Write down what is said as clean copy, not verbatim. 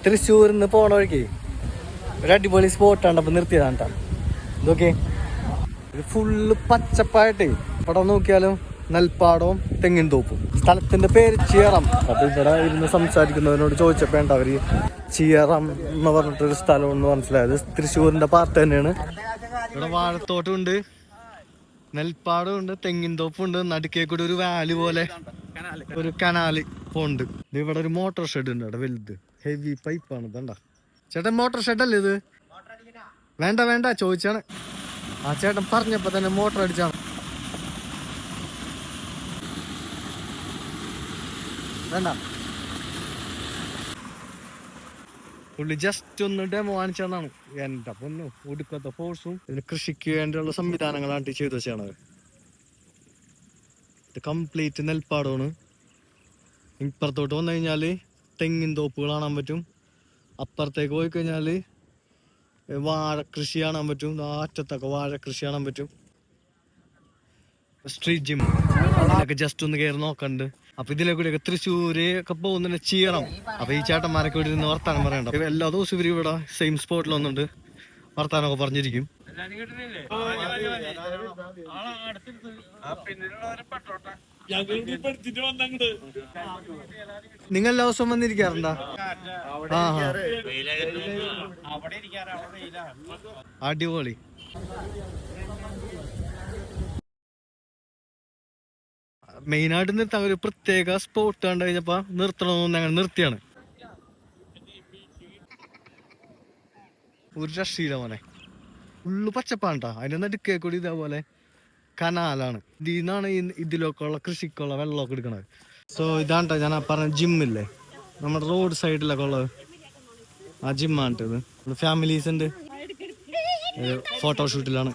തൃശ്ശൂരിന്ന് പോണ വഴിക്ക് ഒരു അടിപൊളി സ്പോട്ടാണ്. അപ്പൊ നിർത്തിയതാണ് കേട്ടോ. ഇതൊക്കെ ഇത് ഫുള്ള് പച്ചപ്പായിട്ട് ഇവിടെ നോക്കിയാലും നെൽപ്പാടവും തെങ്ങിൻ തോപ്പും. സ്ഥലത്തിന്റെ പേര് ചീയറം. അപ്പൊ ഇവിടെ ഇരുന്ന് സംസാരിക്കുന്നവരോട് ചോദിച്ചപ്പോ ഉണ്ട് അവര് ചീയറം എന്ന് പറഞ്ഞിട്ടൊരു സ്ഥലം എന്ന് മനസ്സിലായത്. തൃശ്ശൂരിന്റെ പാർട്ട് തന്നെയാണ്. ഇവിടെ വാഴത്തോട്ടമുണ്ട്, നെൽപ്പാടമുണ്ട്, തെങ്ങിൻ തോപ്പുണ്ട്. നടുക്കേ കൂടി ഒരു വാലി പോലെ ഒരു കനാല് പോണ്ട്. ഇവിടെ ഒരു മോട്ടോർ ഷെഡ് ഉണ്ട്. ഇവിടെ വലുത് ഹെവി പൈപ്പാണ്. ഇതണ്ട ചേട്ടൻ, മോട്ടോർ ഷെഡ് അല്ലേ ഇത്? വേണ്ട വേണ്ട ചോദിച്ചാണ്. ആ ചേട്ടൻ പറഞ്ഞപ്പോ തന്നെ മോട്ടോർ അടിച്ചാണ്. വേണ്ട, പുള്ളി ജസ്റ്റ് ഒന്ന് ഡെമോ കാണിച്ചതാണ്. എന്റെ പൊന്നു, ഒടുക്കത്തെ ഫോഴ്സും ഇതിന് കൃഷിക്ക് വേണ്ടിയുള്ള സംവിധാനങ്ങളാണ് ചെയ്തു വെച്ചാണ്. ഇത് കംപ്ലീറ്റ് നെൽപ്പാടമാണ്. ഇപ്പുറത്തോട്ട് വന്നു കഴിഞ്ഞാല് തെങ്ങിൻ തോപ്പുകൾ കാണാൻ പറ്റും. അപ്പുറത്തേക്ക് പോയി കഴിഞ്ഞാല് വാഴ കൃഷി കാണാൻ പറ്റും. അറ്റത്തൊക്കെ വാഴ കൃഷി കാണാൻ പറ്റും. സ്ട്രീറ്റ് ജിം അതിലൊക്കെ ജസ്റ്റ് ഒന്ന് കയറി നോക്കണ്ട്. അപ്പൊ ഇതിലെ കൂടെയൊക്കെ തൃശ്ശൂര് ഒക്കെ പോകുന്നുണ്ട് ചീയണം. അപ്പൊ ഈ ചേട്ടന്മാരൊക്കെ ഇവിടെ നിന്ന് വർത്താനം പറയണ്ട. എല്ലാ ദിവസവും ഇവര് ഇവിടെ സെയിം സ്പോട്ടിൽ വന്നിട്ട് വർത്താനമൊക്കെ പറഞ്ഞിരിക്കും. നിങ്ങൾ എല്ലാ ദിവസവും വന്നിരിക്കാറുണ്ടോ? അടിപൊളി. മെയിനായിട്ട് നിർത്താൻ ഒരു പ്രത്യേക സ്പോട്ട് കണ്ടു കഴിഞ്ഞപ്പോ നിർത്തണമെന്ന് ഞങ്ങൾ നിർത്തിയാണ്. ഒരു രക്ഷയില്ല മോനെ, ഫുള്ള് പച്ചപ്പാണ്ടാ. അതിന്റെ നടുക്കേ കൂടി ഇതേപോലെ കനാലാണ്. ഇതിൽ നിന്നാണ് ഇതിലൊക്കെ ഉള്ള കൃഷിക്കുള്ള വെള്ളമൊക്കെ എടുക്കണത്. സോ ഇതാണ്ടാ ഞാൻ പറഞ്ഞ ജിമ്മില്ലേ നമ്മുടെ റോഡ് സൈഡിലൊക്കെ ഉള്ളത്, ആ ജിമ്മാണ് ഇത്. ഫാമിലീസ് ഉണ്ട്, ഫോട്ടോഷൂട്ടിലാണ്.